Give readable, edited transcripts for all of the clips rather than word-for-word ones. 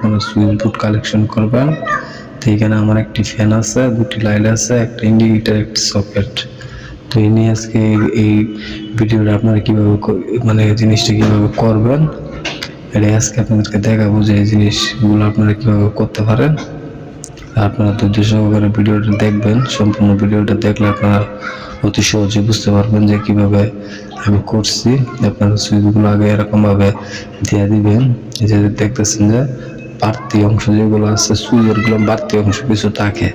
আপনারা switch board collection করবেন। তো এখানে আমার একটি ফ্যান আছে, দুটি লাইট আছে, একটা ইন্ডিকেটর, একটি সকেট। তো এই নিয়ে আজকে এই ভিডিওটা আপনারা কীভাবে মানে জিনিসটা কীভাবে করবেন এটাই আজকে আপনাদেরকে দেখাবো, যে এই জিনিসগুলো আপনারা কীভাবে করতে পারেন। আপনারা ধৈর্য সহকারে ভিডিওটা দেখবেন। সম্পূর্ণ ভিডিওটা দেখলে আপনারা অতি সহজে বুঝতে পারবেন যে কীভাবে আমি করছি। আপনারা সুইচগুলো আগে এরকমভাবে দিয়ে দিবেন। এই যে দেখতেছেন যে বাড়তি অংশ যেগুলো আছে, সুইচেরগুলো বাড়তি অংশ কিছু থাকে,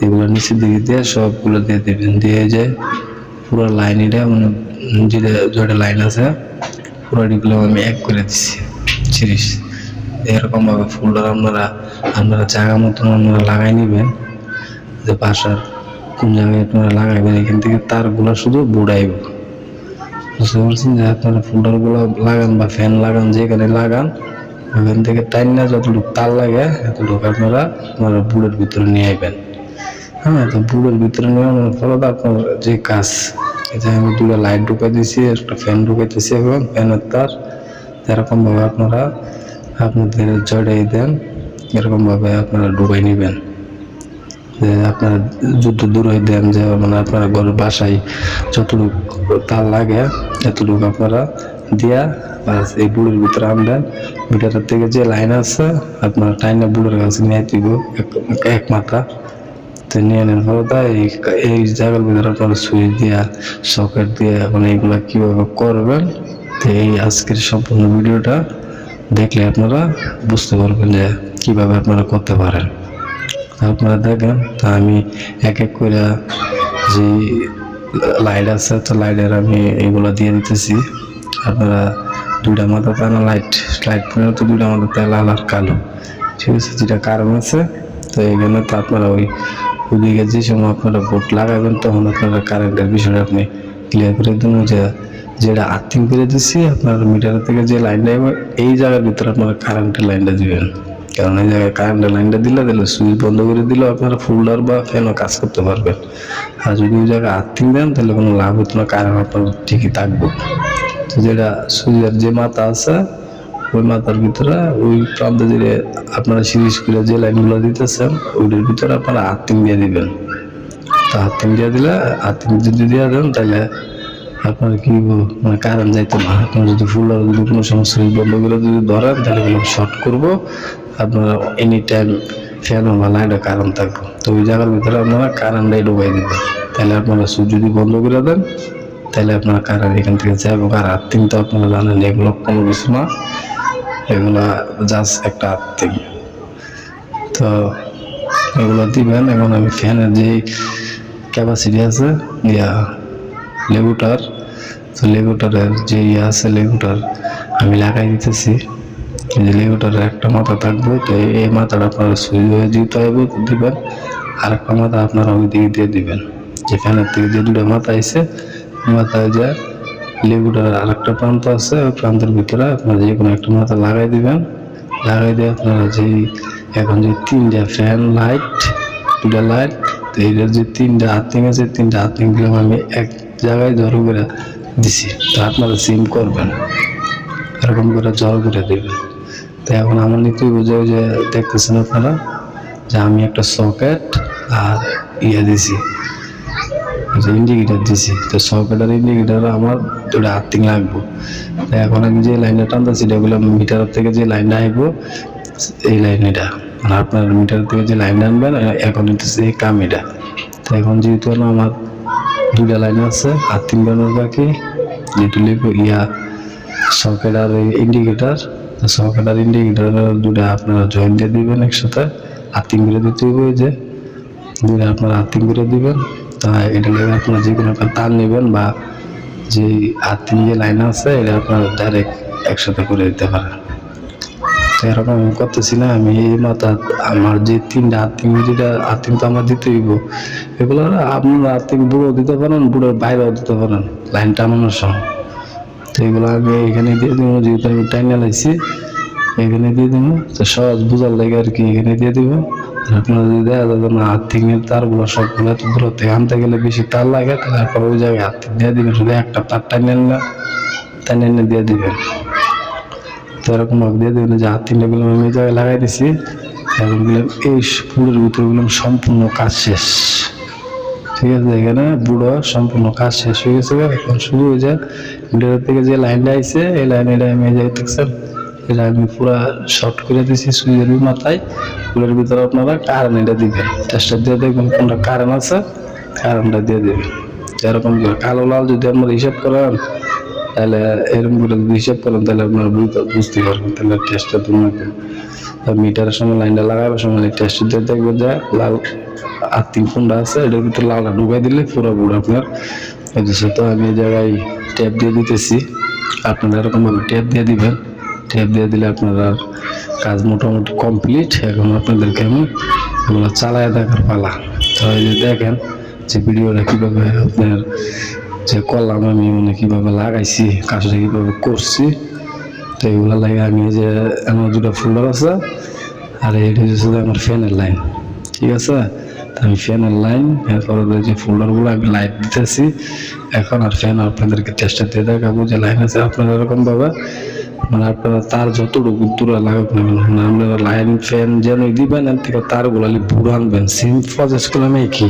এগুলো নিচের দিকে দিয়ে সবগুলো দিয়ে দিবেন। দিয়ে যে পুরো লাইন, এটা মানে যেটা লাইন আছে পুরোটিগুলো আমি এক করে দিচ্ছি 30। এরকমভাবে ফোল্ডার আপনারা জায়গা মতন আপনারা লাগাই নেবেন, যে বাসার কোন জায়গায় আপনারা লাগাইবেন। এখান থেকে তারগুলো শুধু বুড়াইব, বুঝতে পারছেন? যে আপনারা ফোল্ডারগুলো লাগান বা ফ্যান লাগান, যেখানে লাগান ওখান থেকে টাইন না যতটুকু তার লাগে এতটুকু আপনারা বুড়ের ভিতরে নিয়ে আসবেন। হ্যাঁ, তো বুড়ের ভিতরে নিয়ে আনার ফলে আপনার যে কাজ, এটা আমি দুটো লাইট ঢুকাই দিয়েছি, একটা ফ্যান ঢুকাইতেছি, এবং ফ্যানের তার এরকমভাবে আপনাদের জড়াই দেন। এরকমভাবে আপনারা ডুবাই নেবেন, যে আপনারা যত দূরে দেন, যে মানে আপনার ঘরের বাসায় যতটুকু তার লাগে এতটুকু আপনারা দিয়া এই বুড়ের ভিতরে আনবেন। ভিতরের থেকে যে লাইন আছে আপনারা টাইনা বুড়ের কাছে নিয়ে দিব এক মাথা। তো নিয়ে নেন ফলে এই জায়গার ভিতরে আপনারা সুইচ দিয়া, সকেট দিয়ে মানে এইগুলা কীভাবে করবেন, তো এই আজকের সম্পূর্ণ ভিডিওটা দেখলে আপনারা বুঝতে পারবেন যে কীভাবে আপনারা করতে পারেন। আপনারা দেখেন, তা আমি এক এক করে যে লাইট আছে, তো লাইটের আমি এইগুলো দিয়ে দিতেছি। আপনারা দুইটা মাথা টানা লাইট পর্যন্ত দুইটা মাথা তেল লাল আর কালো, ঠিক আছে, যেটা কারণ আছে। তো এখানে তো আপনারা ওইদিকে যে সময় আপনারা বোর্ড লাগাবেন তখন আপনারা কারেন্টের বিষয়টা আপনি ক্লিয়ার করে দেবেন, যে যেটা আর্থিং করে দিচ্ছি আপনার মিটারের থেকে যে লাইনটা এই জায়গার ভিতরে আপনারা কারেন্টের লাইনটা দিবেন। কারণ এই জায়গায় কারেন্টের লাইনটা দিলে সুইচ বন্ধ করে দিলেও আপনারা ফোল্ডার বা ফ্যানও কাজ করতে পারবেন। আর যদি ওই জায়গায় আর্থিং দেন তাহলে কোনো লাভ হতো না, কারেন্ট আপনার ঠিকই থাকবে। তো যেটা সুইচের যে মাথা আছে ওই মাথার ভিতরে ওই প্রান্তে যে আপনারা সিরিজ করে যে লাইনগুলো দিতেছেন ওইটার ভিতরে আপনারা আর্থিং দিয়ে দিবেন। তো আর্থিং দিয়ে দিলে, আর্থিং যদি দিয়ে দেন তাহলে আপনার কি মানে কারেন্ট যাইতো না। আপনার যদি ফোল্ডার যদি কোনো সমস্যা বন্ধ করে যদি ধরেন তাহলে শর্ট করবো, আপনারা এনি টাইম ফ্যান বা লাইটে কারেন্ট থাকবো। তো ওই জায়গার ভিতরে আপনারা কারেন্টটাই ঢুকাই দেবেন। তাহলে আপনারা সুইচ যদি বন্ধ করে দেন তাহলে আপনারা কারেন্ট এখান থেকে যাবে। আর আর্থিং তো আপনারা জানেন এগুলো কোনো কিছু না, এগুলা জাস্ট একটা আর্থিং। তো এগুলো দিবেন। এখন আমি ফ্যানের যে ক্যাপাসিটি আছে লেগুটার, তো লেগুটারের যে আছে লেগুটার আমি লাগাই দিতেছি। যে লেগুটারের একটা মাথা থাকবে, তো এই মাথাটা আপনারা সুইচ হয়ে দিতে হবে, তো দিবেন। আর একটা মাথা আপনারা ওই দিকে দিয়ে দিবেন। যে ফ্যানের থেকে যে দুটো মাথা আছে মাথায় যে লেগুটারের আরেকটা প্রান্ত আছে, ওই প্রান্তের ভিতরে আপনারা যে কোনো একটা মাথা লাগাই দিবেন। লাগাই দিয়ে আপনারা এখন যে তিনটা ফ্যান লাইট, দুটা লাইট, তো এইটার যে তিনটা আর্থিং আছে, তিনটা আর্থিং দিলাম আমি এক জায়গায় জড়ো করে দিছি। তো আপনারা সিম করবেন, এরকম করে জড়ো করে দেবেন। তো এখন আমার নিতে বুঝে যে দেখতেছেন আপনারা যে আমি একটা সকেট আর দিছি, ইন্ডিকেটার দিছি। তো সকেট আর ইন্ডিকেটার আমার দুটো আর্থিং লাগবো। তো এখন আমি যে লাইনটা টানতেছি এগুলো মিটার থেকে যে লাইনটা আসবো এই লাইন, এটা আর আপনার মিটার থেকে যে লাইনটা আনবেন এখন হচ্ছে এই কাম এটা। তো এখন যেহেতু আমার দুটা লাইন আছে আর্থিং বানানোর বাকি, যেহেতু সকেট আর ইন্ডিকেটার, সকেট আর ইন্ডিকেটার দুটা আপনারা জয়েন্ট দিয়ে দিবেন একসাথে, আর্থিং করে দিতে হবে। যে দুটা আপনারা আর্থিং করে দিবেন। তা এটা লেগে আপনারা যে কোনো একটা তার নেবেন, বা যে আর্থিং যে লাইন আছে এটা আপনারা ডাইরেক্ট একসাথে করে দিতে পারেন। তো এরকম আমি করতেছি না, আমি এই মাথা আমার যে তিনটা আর্থিং, যেটা আর্থিং তো আমার দিতে হইব, এগুলো আপনারা আর্থিং বুড়ো দিতে পারেন, বুড়োর বাইরেও দিতে পারেন লাইন টানানোর সময়। তো এগুলো আমি এখানে দিয়ে দেবো, যেহেতু আমি টাইনা লাইছি এখানে দিয়ে দেবো। তো সহজ বোঝার লাগে আর কি, এখানে দিয়ে দেবো। আপনারা যদি দেখা যাবে না আর্থিং এর তারগুলো সবগুলো এত দূর থেকে আনতে গেলে বেশি তার লাগে, তারপর ওই জায়গায় আর্থিং দিয়ে দিবেন, শুধু একটা তার টাইনে দিয়ে দিবেন। তো এরকম ভাবে দিয়ে দেবেন যে হাত 3টা গুলো আমি এই জায়গায় লাগাই দিছি। এখন গেলাম এই পুরের ভিতরে গেলাম সম্পূর্ণ কাজ শেষ, ঠিক আছে। এখানে বুড়ো সম্পূর্ণ কাজ শেষ হয়ে গেছে। এখন শুরু হয়ে যায় মিটার থেকে যে লাইনটা আইছে এই লাইনটা আমি এই জায়গায় দেখছেন এটা আমি পুরা শর্ট করে দিছি সুইচের মাথায়। ফুলের ভিতরে আপনারা কারেন্ট এটা দিবেন, টেস্টার দিয়ে দেখবেন কোনটা কারেন্ট আছে, কারেন্টটা দিয়ে দেবেন। এরকম করে কালো লাল যদি আপনারা হিসাব করেন তাহলে এরকম করে যদি হিসাব করেন তাহলে আপনারা বুঝতে পারবেন তাহলে টেস্টটা তুমি মিটারের সময় লাইনটা লাগাবার সময় টেস্টার দিয়ে দেখবেন যে লাল আর্থিং কোনটা আছে এটার ভিতরে লালটা ঢুকাই দিলে পুরো বুড়ো আপনার হয়েছে। তো আমি এই জায়গায় ট্যাপ দিয়ে দিতেছি, আপনারা এরকমভাবে ট্যাপ দিয়ে দিবেন। ট্যাপ দিয়ে দিলে আপনারা কাজ মোটামুটি কমপ্লিট। এখন আপনাদেরকে আমি এগুলো চালায় দেখার পালা। তো এই যে দেখেন যে ভিডিওটা কীভাবে আপনার যে করলাম আমি মানে কীভাবে লাগাইছি, কাজটা কীভাবে করছি। তো এগুলো লাগে আমি যে আমার 2টা ফোল্ডার আছে আর এটা হচ্ছে আমার ফ্যানের লাইন, ঠিক আছে। আমি ফ্যানের লাইন এরপরে যে ফোল্ডারগুলো আমি লাইট দিতেছি এখন। আর ফ্যান আপনাদেরকে টেস্টার দিয়ে দেখাবো যে লাইন আছে। আপনারা এরকমভাবে মানে আপনারা তার যতটুকু দূরে লাগাক না কেন আপনারা লাইন ফ্যান যেন দিবেন এর থেকে তারগুলো বুড়ো আনবেন। সেম প্রসেস করলাম কি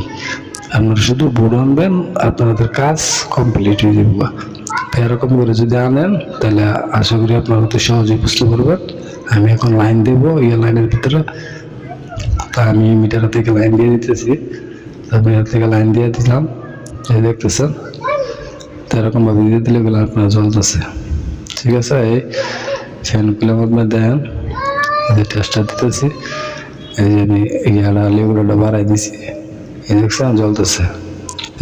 আপনারা শুধু বুড়ো আনবেন, আপনাদের কাজ কমপ্লিট হয়ে যাবে। এরকম করে যদি আনেন তাহলে আশা করি আপনারা অতি সহজেই বুঝতে পারবেন। আমি এখন লাইন দেবো লাইনের ভিতরে। তা আমি মিটার থেকে লাইন দিয়ে দিতেছি, মিটার থেকে লাইন দিয়ে দিলাম, এই দেখতেছেন। তো এরকমভাবে দিয়ে দিলে এগুলো আপনারা জ্বলতেছে, ঠিক আছে। এই ফ্যানগুলোর মধ্যে দেন এই টেস্টার দিতেছি, এই যে আমি লেগুলাটা বাড়াই দিছি, এই দেখছেন জ্বলতেছে।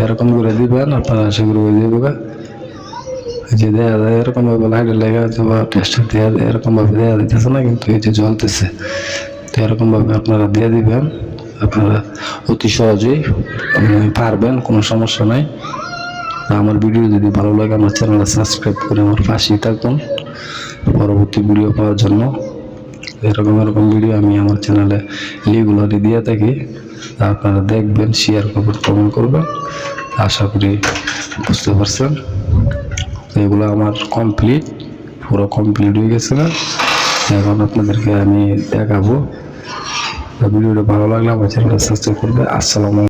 এরকম করে দিবেন আপনারা আশা করি ওই যাবে যে দেওয়া যায় এরকমভাবে লাইটে লেগে আছে বা টেস্টার দেওয়া যায় এরকমভাবে দেওয়া দিতেছে না, কিন্তু এই যে জ্বলতেছে। তো এরকমভাবে আপনারা দিয়ে দিবেন, আপনারা অতি সহজেই পারবেন, কোনো সমস্যা নাই। আমার ভিডিও যদি ভালো লাগে আমার চ্যানেলটা সাবস্ক্রাইব করে আমার পাশেই থাকুন পরবর্তী ভিডিও পাওয়ার জন্য। এরকম ভিডিও আমি আমার চ্যানেলে রেগুলারই দিয়ে থাকি, আপনারা দেখবেন, শেয়ার করবেন, কমেন্ট করবেন। আশা করি বুঝতে পারছেন। এগুলো আমার কমপ্লিট, পুরো কমপ্লিট হয়ে গেছে। এখন আপনাদেরকে আমি দেখাবো। ভিডিওটা ভালো লাগলে আমার চ্যানেলটা সাবস্ক্রাইব করবে। আসসালামু আলাইকুম।